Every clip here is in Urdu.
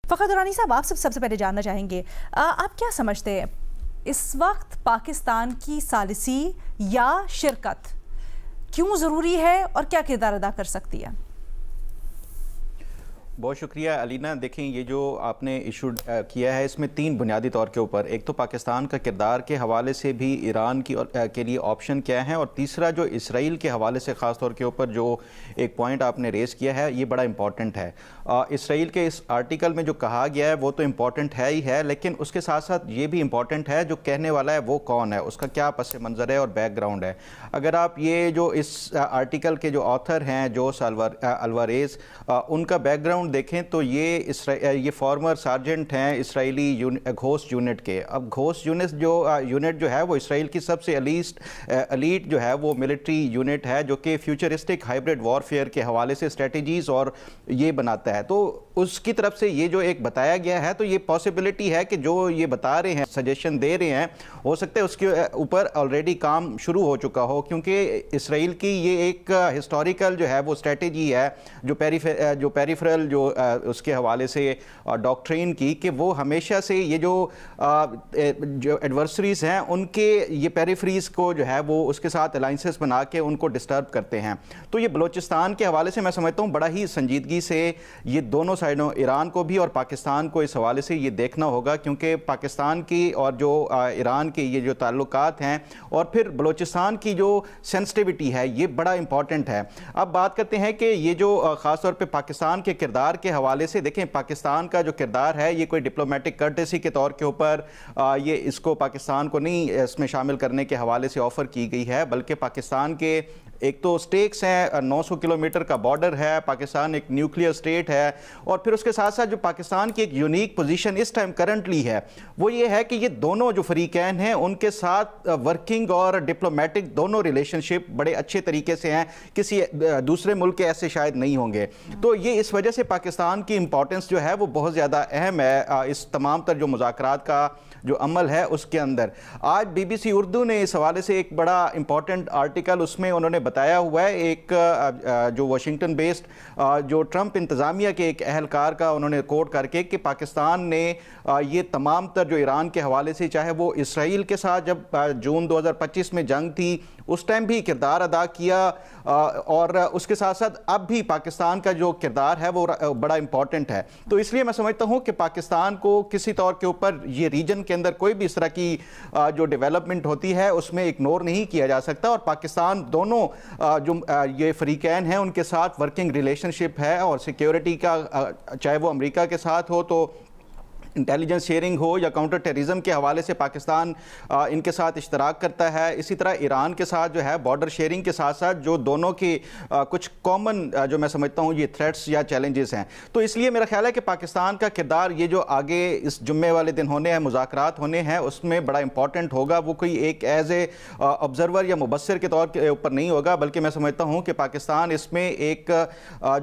فخر درانی صاحب، آپ سب سے پہلے جاننا چاہیں گے، آپ کیا سمجھتے ہیں اس وقت پاکستان کی ثالثی یا شرکت کیوں ضروری ہے اور کیا کردار ادا کر سکتی ہے؟ بہت شکریہ علینا. دیکھیں یہ جو آپ نے ایشو کیا ہے اس میں تین بنیادی طور کے اوپر، ایک تو پاکستان کا کردار کے حوالے سے بھی ایران کے لیے آپشن کیا ہیں، اور تیسرا جو اسرائیل کے حوالے سے خاص طور کے اوپر جو ایک پوائنٹ آپ نے ریز کیا ہے یہ بڑا امپورٹنٹ ہے. اسرائیل کے اس آرٹیکل میں جو کہا گیا ہے وہ تو امپورٹنٹ ہے ہی ہے، لیکن اس کے ساتھ ساتھ یہ بھی امپورٹنٹ ہے جو کہنے والا ہے وہ کون ہے، اس کا کیا پس منظر ہے اور بیک گراؤنڈ ہے. اگر آپ یہ جو اس آرٹیکل کے جو آتھر ہیں جوس الواریز، ان کا بیک گراؤنڈ دیکھیں تو یہ فارمر سارجنٹ ہیں اسرائیلی گھوسٹ یونٹ کے. اب گھوسٹ یونٹ جو ہے وہ اسرائیل کی سب سے ایلیٹ جو ہے وہ ملٹری یونٹ ہے جو کہ فیوچرسٹک ہائبرڈ وارفیئر کے حوالے سے اسٹریٹجیز اور یہ بناتا ہے. تو اس کی طرف سے یہ جو ایک بتایا گیا ہے تو یہ پاسبلٹی ہے کہ جو یہ بتا رہے ہیں سجیشن دے رہے ہیں ہو سکتا ہے اس کے اوپر آلریڈی کام شروع ہو چکا ہو، کیونکہ اسرائیل کی یہ ایک ہسٹوریکل جو ہے وہ اسٹریٹجی ہے جو پیریفرل جو اس کے حوالے سے ڈاکٹرین کی، کہ وہ ہمیشہ سے یہ جو ایڈورسریز ہیں ان کے یہ پیریفریز کو جو ہے وہ اس کے ساتھ الائنسز بنا کے ان کو ڈسٹرب کرتے ہیں. تو یہ بلوچستان کے حوالے سے میں سمجھتا ہوں بڑا ہی سنجیدگی سے یہ دونوں سائڈوں ایران کو بھی اور پاکستان کو اس حوالے سے یہ دیکھنا ہوگا، کیونکہ پاکستان کی اور جو ایران کے یہ جو تعلقات ہیں اور پھر بلوچستان کی جو سینسٹیوٹی ہے یہ بڑا امپورٹنٹ ہے. اب بات کرتے ہیں کہ یہ جو خاص طور پہ پاکستان کے کردار کے حوالے سے، دیکھیں پاکستان کا جو کردار ہے یہ کوئی ڈپلومیٹک کرٹیسی کے طور کے اوپر یہ اس کو پاکستان کو نہیں اس میں شامل کرنے کے حوالے سے آفر کی گئی ہے، بلکہ پاکستان کے ایک تو سٹیکس ہیں، 900 کلومیٹر کا بارڈر ہے، پاکستان ایک نیوکلیئر سٹیٹ ہے، اور پھر اس کے ساتھ ساتھ جو پاکستان کی ایک یونیک پوزیشن اس ٹائم کرنٹلی ہے وہ یہ ہے کہ یہ دونوں جو فریقین ہیں ان کے ساتھ ورکنگ اور ڈپلومیٹک دونوں ریلیشن شپ بڑے اچھے طریقے سے ہیں، کسی دوسرے ملک کے ایسے شاید نہیں ہوں گے. تو یہ اس وجہ سے پاکستان کی امپورٹنس جو ہے وہ بہت زیادہ اہم ہے اس تمام تر جو مذاکرات کا جو عمل ہے اس کے اندر. آج BBC اردو نے اس حوالے سے ایک بڑا امپورٹنٹ آرٹیکل اس میں انہوں نے بتایا ہوا ہے، ایک جو واشنگٹن بیسڈ جو ٹرمپ انتظامیہ کے ایک اہلکار کا انہوں نے کوٹ کر کے کہ پاکستان نے یہ تمام تر جو ایران کے حوالے سے، چاہے وہ اسرائیل کے ساتھ جب جون 2025 میں جنگ تھی اس ٹائم بھی کردار ادا کیا، اور اس کے ساتھ ساتھ اب بھی پاکستان کا جو کردار ہے وہ بڑا امپورٹنٹ ہے. تو اس لیے میں سمجھتا ہوں کہ پاکستان کو کسی طور کے اوپر یہ ریجن کے اندر کوئی بھی اس طرح کی جو ڈیولپمنٹ ہوتی ہے اس میں اگنور نہیں کیا جا سکتا، اور پاکستان دونوں جو یہ فریقین ہیں ان کے ساتھ ورکنگ ریلیشن شپ ہے، اور سیکیورٹی کا چاہے وہ امریکہ کے ساتھ ہو تو انٹیلیجنس شیئرنگ ہو یا کاؤنٹر ٹیررزم کے حوالے سے پاکستان ان کے ساتھ اشتراک کرتا ہے. اسی طرح ایران کے ساتھ جو ہے بارڈر شیئرنگ کے ساتھ ساتھ جو دونوں کی کچھ کامن جو میں سمجھتا ہوں یہ تھریٹس یا چیلنجز ہیں. تو اس لیے میرا خیال ہے کہ پاکستان کا کردار یہ جو آگے اس جمعے والے دن ہونے ہیں، مذاکرات ہونے ہیں، اس میں بڑا امپورٹنٹ ہوگا. وہ کوئی ایک ایز اے آبزرور یا مبصر کے طور کے اوپر نہیں ہوگا، بلکہ میں سمجھتا ہوں کہ پاکستان اس میں ایک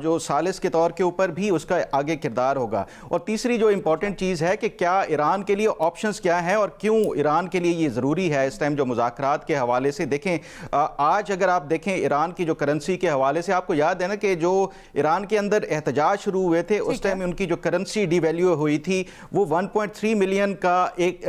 جو ثالث کے طور کے اوپر بھی اس کا آگے کردار ہوگا. اور تیسری جو امپورٹنٹ چیز ہے کہ کیا ایران کے لیے آپشنز کیا ہیں اور کیوں ایران کے لیے یہ ضروری ہے اس ٹائم جو مذاکرات کے حوالے سے. دیکھیں آج اگر آپ دیکھیں ایران کی جو کرنسی کے حوالے سے، آپ کو یاد ہے نا کہ جو ایران کے اندر احتجاج شروع ہوئے تھے اس ٹائم ان کی جو کرنسی ڈی ویلیو ہوئی تھی وہ 1.3 ملین کا ایک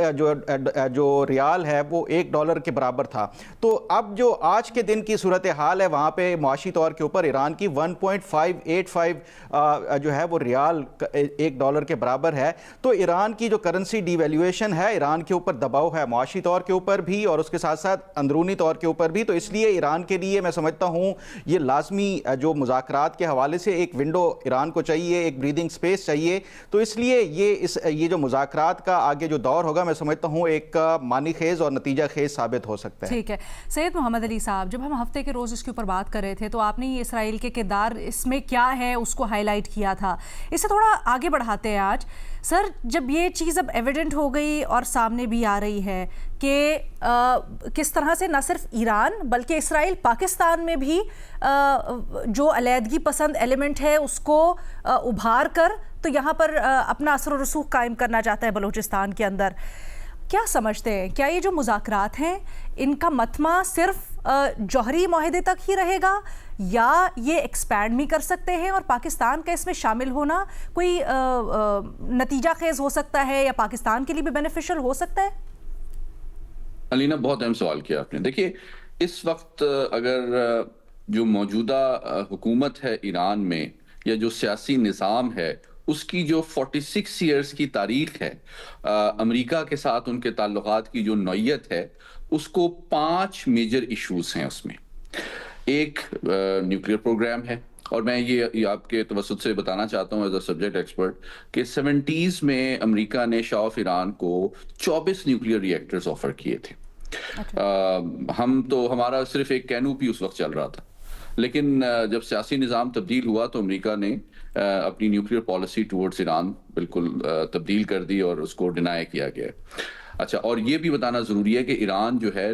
جو ریال ہے وہ $1 کے برابر تھا. تو اب جو آج کے دن کی صورتحال ہے وہاں پہ معاشی طور کے اوپر ایران کی 1.585 جو ہے وہ ریال $1 کے برابر ہے. تو ایران کی جو کرنسی ڈی ویلیویشن ہے، ایران کے اوپر دباؤ ہے معاشی طور کے اوپر بھی اور اس کے ساتھ ساتھ اندرونی طور کے اوپر بھی. تو اس لیے ایران کے لیے میں سمجھتا ہوں یہ لازمی جو مذاکرات کے حوالے سے ایک ونڈو ایران کو چاہیے، ایک بریدنگ سپیس چاہیے. تو اس لیے یہ جو مذاکرات کا آگے جو دور ہوگا میں سمجھتا ہوں ایک معنی خیز اور نتیجہ خیز ثابت ہو سکتا ہے. ٹھیک ہے سید محمد علی صاحب، جب ہم ہفتے کے روز اس کے اوپر بات کر رہے تھے تو آپ نے یہ اسرائیل کے کردار اس میں کیا ہے اس کو ہائی لائٹ کیا تھا. اسے تھوڑا آگے بڑھاتے ہیں آج. سر جب یہ چیز اب ایویڈنٹ ہو گئی اور سامنے بھی آ رہی ہے کہ کس طرح سے نہ صرف ایران بلکہ اسرائیل پاکستان میں بھی جو علیحدگی پسند ایلیمنٹ ہے اس کو ابھار کر تو یہاں پر اپنا اثر و رسوخ قائم کرنا چاہتا ہے بلوچستان کے اندر. کیا سمجھتے ہیں کیا یہ جو مذاکرات ہیں ان کا متمع صرف جوہری معاہدے تک ہی رہے گا یا یہ ایکسپینڈ بھی کر سکتے ہیں اور پاکستان کا اس میں شامل ہونا کوئی نتیجہ خیز ہو سکتا ہے یا پاکستان کے لیے بھی بینیفیشل ہو سکتا ہے؟ علینا بہت اہم سوال کیا آپ نے. دیکھیے اس وقت اگر جو موجودہ حکومت ہے ایران میں یا جو سیاسی نظام ہے اس کی جو 46 ایئرز کی تاریخ ہے امریکہ کے ساتھ ان کے تعلقات کی جو نوعیت ہے اس کو 5 میجر ایشوز ہیں. اس میں ایک نیوکلیئر پروگرام ہے اور میں یہ آپ کے توسط سے بتانا چاہتا ہوں ایز اے سبجیکٹ ایکسپرٹ کہ 70s میں امریکہ نے شاہ آف ایران کو 24 نیوکلیئر ری ایکٹرز آفر کیے تھے. ہمارا صرف ایک کینوپی اس وقت چل رہا تھا, لیکن جب سیاسی نظام تبدیل ہوا تو امریکہ نے اپنی نیوکلیئر پالیسی ٹورڈز ایران بالکل تبدیل کر دی اور اس کو ڈینائی کیا گیا. اچھا, اور یہ بھی بتانا ضروری ہے کہ ایران جو ہے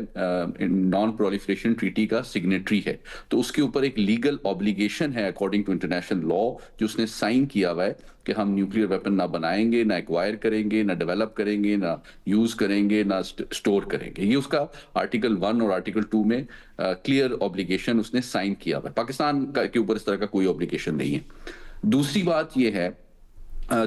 نان پرولیفریشن ٹریٹی کا سگنیٹری ہے, تو اس کے اوپر ایک لیگل اوبلیگیشن ہے اکارڈنگ ٹو انٹرنیشنل لا جو اس نے سائن کیا ہوا ہے کہ ہم نیوکلیئر ویپن نہ بنائیں گے, نہ ایکوائر کریں گے, نہ ڈیولپ کریں گے, نہ یوز کریں گے, نہ اسٹور کریں گے. یہ اس کا آرٹیکل 1 اور آرٹیکل 2 میں کلیئر اوبلیگیشن اس نے سائن کیا ہوا ہے. پاکستان کے اوپر اس طرح کا کوئی اوبلیگیشن نہیں ہے. دوسری بات یہ ہے,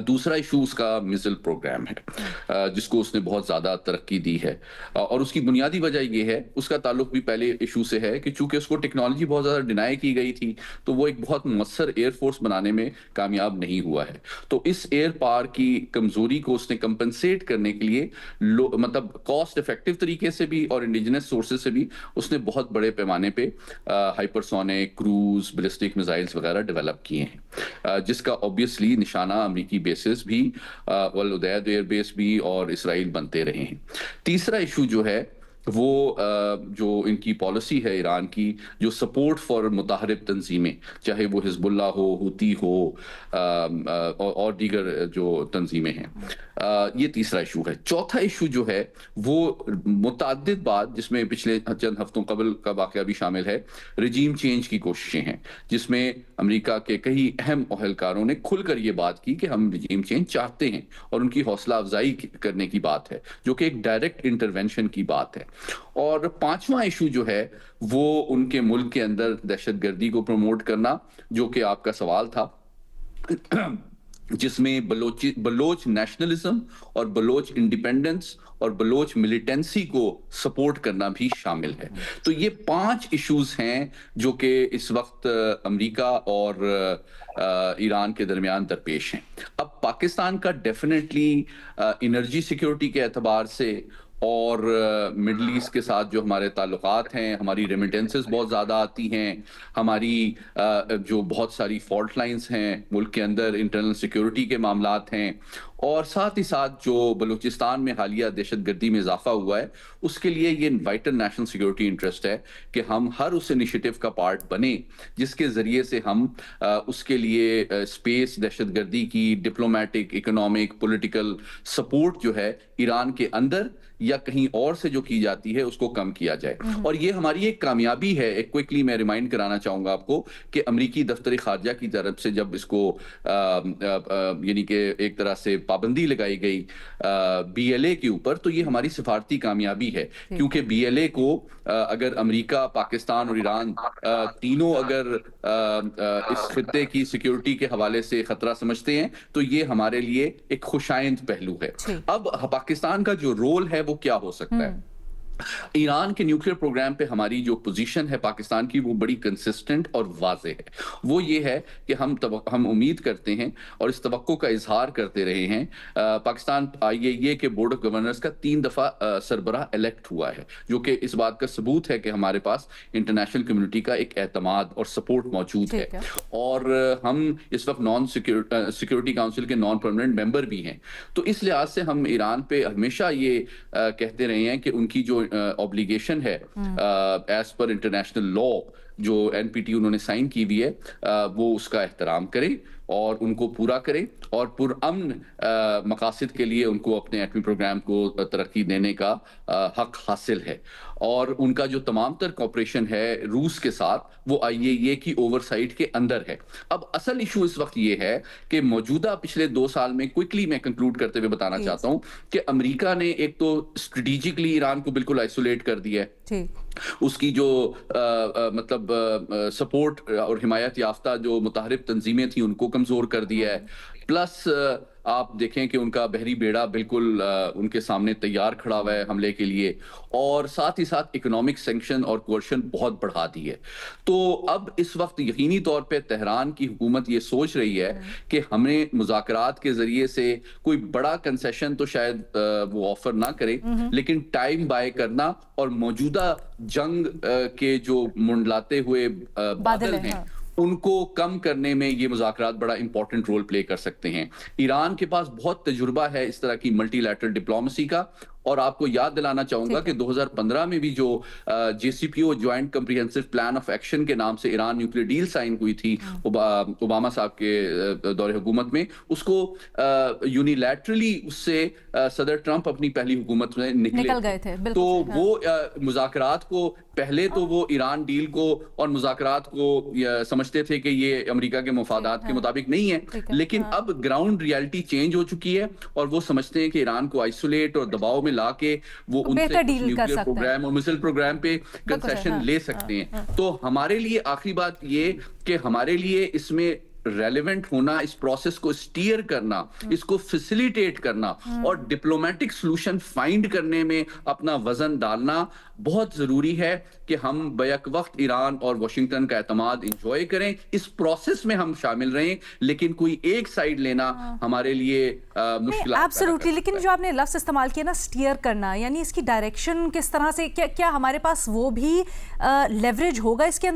دوسرا ایشو اس کا میزل پروگرام ہے جس کو اس نے بہت زیادہ ترقی دی ہے, اور اس کی بنیادی وجہ یہ ہے, اس کا تعلق بھی پہلے ایشو سے ہے کہ چونکہ اس کو ٹیکنالوجی بہت زیادہ ڈینائی کی گئی تھی تو وہ ایک بہت مؤثر ایئر فورس بنانے میں کامیاب نہیں ہوا ہے. تو اس ایئر پاور کی کمزوری کو اس نے کمپنسیٹ کرنے کے لیے مطلب کاسٹ افیکٹو طریقے سے بھی اور انڈیجنس سورسز سے بھی اس نے بہت بڑے پیمانے پہ ہائپرسونک, کروز, بیلسٹک میزائلز وغیرہ ڈیولپ کیے ہیں, جس کا اوبیسلی نشانہ امریکی بیسز بھی والعدید ایئر بیس بھی اور اسرائیل بنتے رہے ہیں. تیسرا ایشو جو ہے وہ جو ان کی پالیسی ہے ایران کی, جو سپورٹ فار متحرک تنظیمیں, چاہے وہ حزب اللہ ہو, ہوتی ہو اور دیگر جو تنظیمیں ہیں, یہ تیسرا ایشو ہے. چوتھا ایشو جو ہے وہ متعدد بات, جس میں پچھلے چند ہفتوں قبل کا واقعہ بھی شامل ہے, رجیم چینج کی کوششیں ہیں, جس میں امریکہ کے کئی اہم اہلکاروں نے کھل کر یہ بات کی کہ ہم رجیم چینج چاہتے ہیں, اور ان کی حوصلہ افزائی کرنے کی بات ہے, جو کہ ایک ڈائریکٹ انٹرونشن کی بات ہے. اور پانچواں ایشو جو ہے وہ ان کے ملک کے اندر دہشت گردی کو پروموٹ کرنا, جو کہ آپ کا سوال تھا, جس میں بلوچ نیشنلزم اور بلوچ انڈیپینڈنس اور بلوچ ملیٹنسی کو سپورٹ کرنا بھی شامل ہے. تو یہ 5 ایشوز ہیں جو کہ اس وقت امریکہ اور ایران کے درمیان درپیش ہیں. اب پاکستان کا ڈیفینیٹلی انرجی سیکیورٹی کے اعتبار سے اور مڈل ایسٹ کے ساتھ جو ہمارے تعلقات ہیں, ہماری ریمیٹنسز بہت زیادہ آتی ہیں, ہماری جو بہت ساری فالٹ لائنز ہیں ملک کے اندر, انٹرنل سیکیورٹی کے معاملات ہیں, اور ساتھ ہی ساتھ جو بلوچستان میں حالیہ دہشت گردی میں اضافہ ہوا ہے, اس کے لیے یہ وائٹل نیشنل سیکیورٹی انٹرسٹ ہے کہ ہم ہر اس انیشیٹو کا پارٹ بنیں جس کے ذریعے سے ہم اس کے لیے اسپیس دہشت گردی کی ڈپلومیٹک, اکنامک, پولیٹیکل سپورٹ جو ہے ایران کے اندر یا کہیں اور سے جو کی جاتی ہے اس کو کم کیا جائے. اور یہ ہماری ایک کامیابی ہے. ایک کوئکلی میں ریمائنڈ کرانا چاہوں گا آپ کو کہ امریکی دفتر خارجہ کی طرف سے جب اس کو یعنی کہ ایک طرح سے پابندی لگائی گئی BLA کے اوپر, تو یہ ہماری سفارتی کامیابی ہے, کیونکہ BLA کو اگر امریکہ, پاکستان اور ایران تینوں اگر اس خطے کی سیکیورٹی کے حوالے سے خطرہ سمجھتے ہیں تو یہ ہمارے لیے ایک خوشائند پہلو ہے. اب پاکستان کا جو رول ہے وہ کیا ہو سکتا ہے؟ ایران کے نیوکلیئر پروگرام پہ ہماری جو پوزیشن ہے پاکستان کی وہ بڑی کنسسٹنٹ اور واضح ہے. وہ یہ ہے کہ ہم امید کرتے ہیں اور اس توقع کا اظہار کرتے رہے ہیں. پاکستان IAEA کے بورڈ آف گورنرز کا 3 دفعہ سربراہ الیکٹ ہوا ہے, جو کہ اس بات کا ثبوت ہے کہ ہمارے پاس انٹرنیشنل کمیونٹی کا ایک اعتماد اور سپورٹ موجود ہے. اور ہم اس وقت سیکورٹی کاؤنسل کے نان پرماننٹ ممبر بھی ہیں. تو اس لحاظ سے ہم ایران پہ ہمیشہ یہ کہتے رہے ہیں کہ ان کی جو obligation ہے ایز پر انٹرنیشنل لا جو NPT انہوں نے سائن کی ہوئی ہے وہ اس کا احترام کریں اور ان کو پورا کریں, اور پرامن مقاصد کے لیے ان کو اپنے ایٹمی پروگرام کو ترقی دینے کا حق حاصل ہے، اور ان کا جو تمام تر کوپریشن ہے روس کے ساتھ وہ IAEA کی اوورسائٹ کے اندر ہے۔ اب اصل ایشو اس وقت یہ ہے کہ موجودہ پچھلے 2 سال میں کوئکلی میں کنکلوڈ کرتے ہوئے بتانا چاہتا ہوں کہ امریکہ نے ایک تو اسٹریٹجکلی ایران کو بالکل آئسولیٹ کر دیا ہے، اس کی جو مطلب سپورٹ اور حمایت یافتہ جو متحرک تنظیمیں تھیں ان کو کمزور کر دیا ہے، پلس آپ دیکھیں کہ ان کا بحری بیڑا بالکل ان کے سامنے تیار کھڑا ہوا ہے حملے کے لیے، اور ساتھ ہی ساتھ اکنامک سینکشن اور کوئرشن بہت بڑھا دی ہے۔ تو اب اس وقت یقینی طور پہ تہران کی حکومت یہ سوچ رہی ہے کہ ہمیں مذاکرات کے ذریعے سے کوئی بڑا کنسیشن تو شاید وہ آفر نہ کرے، لیکن ٹائم بائی کرنا اور موجودہ جنگ کے جو منڈلاتے ہوئے بادل ہیں ان کو کم کرنے میں یہ مذاکرات بڑا امپورٹنٹ رول پلے کر سکتے ہیں۔ ایران کے پاس بہت تجربہ ہے اس طرح کی ملٹی لیٹرل ڈپلومیسی کا، اور آپ کو یاد دلانا چاہوں گا کہ 2015 میں بھی جو JCPO joint comprehensive plan of action کے نام سے ایران نیوکلیئر ڈیل سائن ہوئی تھی اوباما صاحب کے دور حکومت میں، اس کو یونیلیٹرلی اس سے صدر ٹرمپ اپنی پہلی حکومت میں نکل گئے تھے۔ تو وہ مذاکرات کو پہلے تو وہ ایران ڈیل کو اور مذاکرات کو سمجھتے تھے کہ یہ امریکہ کے مفادات کے مطابق نہیں ہے، لیکن اب گراؤنڈ ریالٹی چینج ہو چکی ہے اور وہ سمجھتے ہیں کہ ایران کو آئسولیٹ اور دباؤ میں لا کے وہ ان سے نیوکلیئر پروگرام اور میزائل پروگرام پہ کنسیشن لے سکتے ہیں۔ تو ہمارے لیے آخری بات یہ کہ ہمارے لیے اس میں ریلیونٹ ہونا، اس پروسیس کو اسٹیئر کرنا، اس کو فیسیلیٹیٹ کرنا اور ڈپلومیٹک سلوشن فائنڈ کرنے میں اپنا وزن ڈالنا بہت ضروری ہے کہ ہم بیک وقت ایران اور واشنگٹن کا اعتماد انجوائے کریں، اس پروسیس میں ہم شامل رہیں، لیکن کوئی ایک سائیڈ لینا ہمارے لیے مشکلات۔ ایبسولوٹلی، لیکن جو آپ نے لفظ استعمال کیا نا اسٹیئر کرنا، یعنی اس کی ڈائریکشن کس طرح سے، کیا ہمارے پاس وہ بھی لیوریج ہوگا اس کے اندر؟